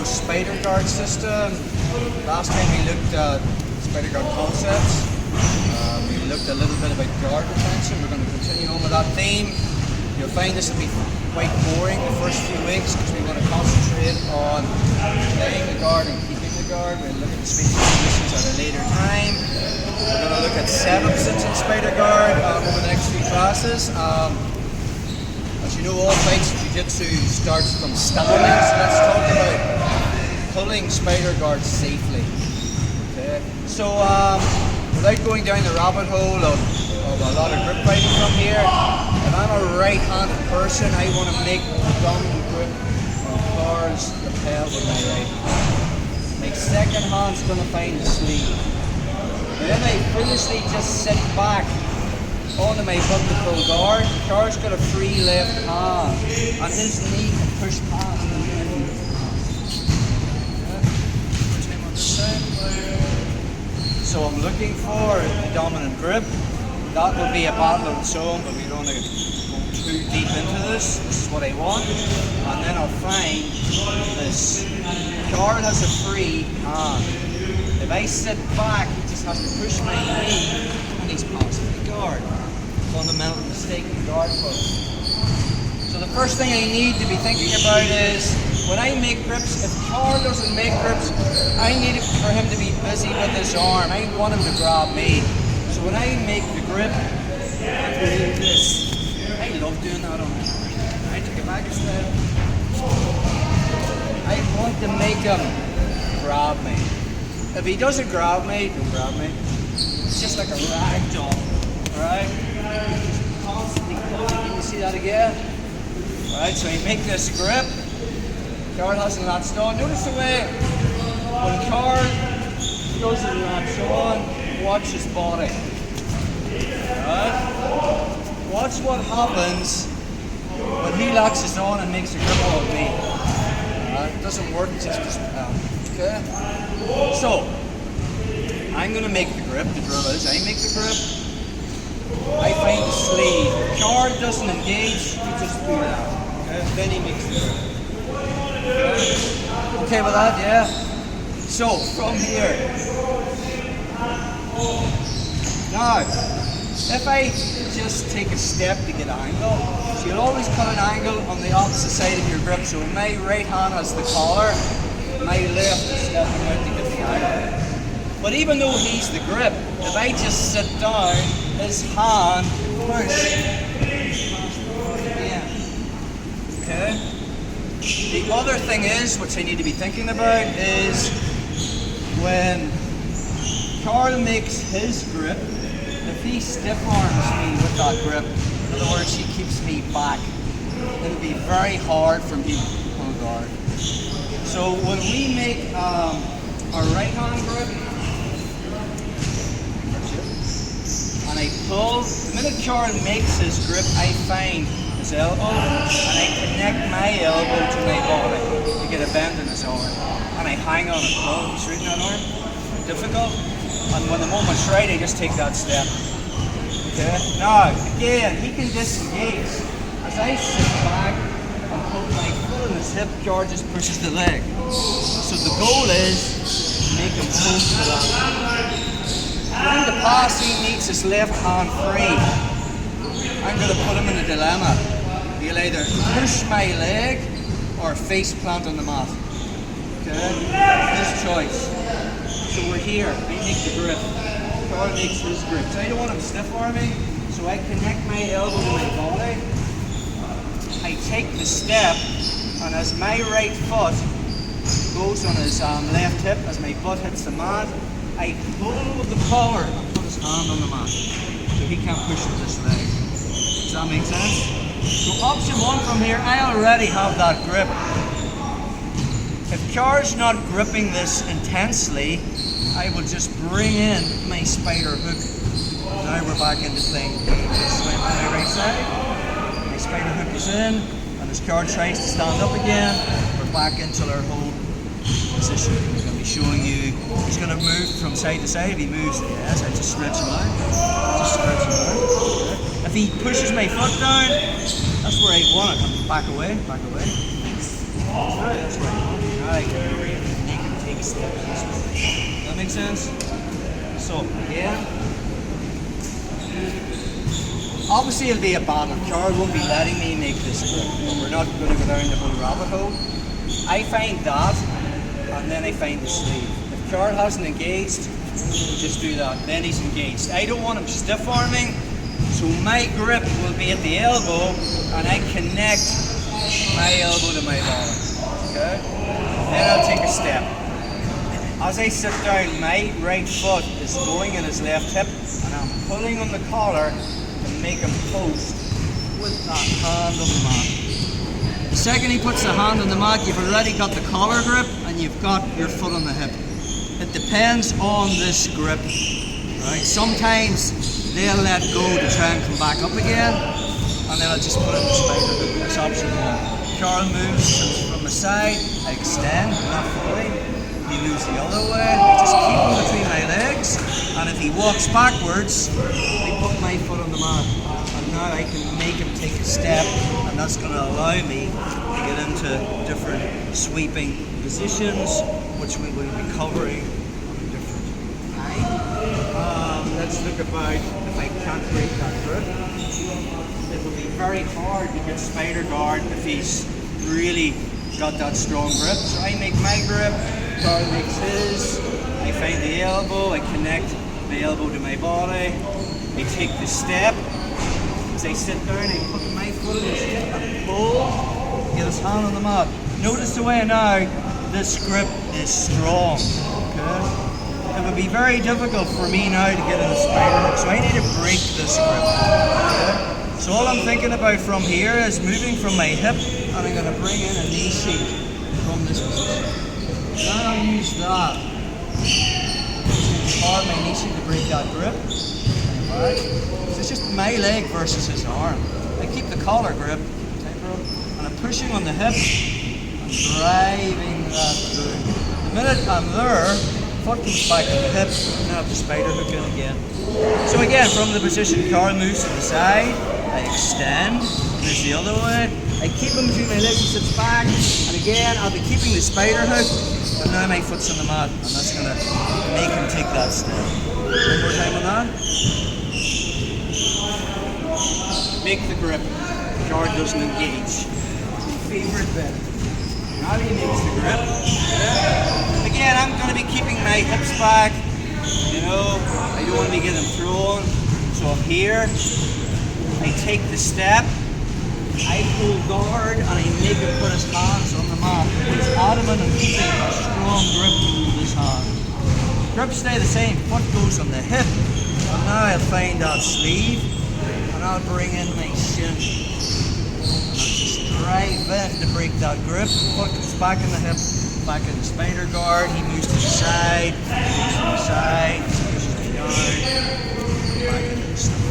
spider guard system. Last time we looked at spider guard concepts. We looked a little bit about guard retention. We're going to continue on with that theme. You'll find this will be quite boring the first few weeks because we want to concentrate on playing the guard and keeping the guard. We'll look at the spatial solutions at a later time. We're going to look at setups in spider guard over the next few classes. As you know, all fights in jiu-jitsu starts from standing, so let's talk about pulling spider guard safely. Okay. So without going down the rabbit hole of a lot of grip fighting from here, if I'm a right-handed person, I want to make the dominant grip on Carl's lapel with my right hand. My second hand's going to find the sleeve. And then I foolishly just sit back onto my buckle guard. Carl's got a free left hand, and his knee can push past the knee. So I'm looking for the dominant grip. That will be a battle on its own, but we don't want to go too deep into this. This is what I want. And then I'll find this. Carl has a free hand. If I sit back, he just has to push my knee and he's past the guard. Fundamental mistake in guard post. So the first thing I need to be thinking about is when I make grips, if Carl doesn't make grips, I need for him to be busy with his arm. I want him to grab me. So when I make the grip, I'm doing this. I love doing that on him. I take it back a step. I want to make him grab me. If he doesn't grab me, don't grab me. It's just like a rag doll, alright? Just constantly pulling. Can you see that again? Alright, so you make this grip. Carl hasn't latched on. Notice the way when Carl doesn't latch on, watch his body. Alright? Watch what happens when he latches on and makes a grip on me. Alright? It doesn't work just as well. Okay? So, I'm going to make the grip. The drill is I make the grip. I find the sleeve. If Carl doesn't engage, you just do that. Okay? Then he makes the grip. Okay with that, yeah? So, from here. Now, if I just take a step to get angle, so you'll always cut an angle on the opposite side of your grip. So when my right hand has the collar, my left is stepping out to get the angle. But even though he's the grip, if I just sit down, his hand push. Okay? The other thing is, which I need to be thinking about, is when Carl makes his grip, if he stiff arms me with that grip, in other words, he keeps me back, it'll be very hard for me to pull guard. So when we make our right hand grip, and I pull, the minute Carl makes his grip, I find his elbow, and I connect my elbow to my body to get a bend in his arm. And I hang on and pull. You straighten that arm? Difficult? And when the moment's right, I just take that step. Okay? Now, again, he can disengage. As I sit back and put my foot on his hip, Carl just pushes the leg. So the goal is to make him pull to the left. When the pass, he needs his left hand free. I'm going to put him in a dilemma. He'll either push my leg or face plant on the mat. Okay? His choice. So we're here. I make the grip. Carl makes his grip. So I don't want him stiff arming, so I connect my elbow to my body. I take the step, and as my right foot goes on his left hip, as my butt hits the mat, I pull with the collar and put his hand on the mat. So he can't push with this leg. Does that make sense? So option one from here, I already have that grip. If Carl's not gripping this intensely, I will just bring in my spider hook. Now we're back into playing this way on my right side. My spider hook is in, and as Carl tries to stand up again, we're back into our whole position. He's going to be showing you, he's going to move from side to side. If he moves, yes, I just stretch him out. Just stretch him out. If he pushes my foot down, that's where I want it. Back away, back away. That's right. Now I can really make him take steps this way. Does that make sense? So, again. Obviously it'll be a battle. Carl won't be letting me make this grip, but we're not going to go down the whole rabbit hole. I find that, and then I find the sleeve. If Carl hasn't engaged, we'll just do that. Then he's engaged. I don't want him stiff arming, so my grip will be at the elbow, and I connect my elbow to my body. Okay? Then I'll take a step. As I sit down, my right foot is going in his left hip, and I'm pulling on the collar to make him post with that hand on the mat. The second he puts the hand on the mat, you've already got the collar grip and you've got your foot on the hip. It depends on this grip. Right? Sometimes they'll let go to try and come back up again, and then I'll just put in the spider hook. That's option one. Carl moves from the side, I extend, not fully. He moves the other way, I just keep him between my legs, and if he walks backwards, I put my foot on the mat. And now I can make him take a step, and that's going to allow me to get into different sweeping positions, which we will be covering at a different time. Let's look about if I can't break that grip. It will be very hard to get spider guard if he's really got that strong grip. So I make my grip, Carl makes his, I find the elbow, I connect the elbow to my body, I take the step. As I sit down, I put my foot on his hip and pull, get his hand on the mat. Notice the way now this grip is strong. Okay? It would be very difficult for me now to get in a spider hook, so I need to break this grip. Okay? So all I'm thinking about from here is moving from my hip, and I'm going to bring in a knee sheet from this position. Now I'll use that to hard my knee sheet to break that grip. Right? So it's just my leg versus his arm. I keep the collar grip, and I'm pushing on the hip and driving that through. The minute I'm there, foot comes back to the hip, and I have the spider hook in again. So again, from the position, Carl moves to the side, I extend, moves the other way, I keep him between my legs, he sits back, and again, I'll be keeping the spider hook, but now my foot's on the mat, and that's going to make him take that step. One more time on that. Make the grip. Carl doesn't engage. Favorite bit. Now he makes the grip. Yeah. Again, I'm going to be keeping my hips back. You know, I don't want to be getting thrown. So I'm here. I take the step. I pull guard and I make him put his hands on the mat. He's adamant on keeping a strong grip with his hand. Grips stay the same. Foot goes on the hip. And now I'll find that sleeve and I'll bring in my shin. Drive in to break that grip. Foot comes back in the hip, back in the spider guard. He moves to the side, moves to the side, pushes me down, back into the stomach.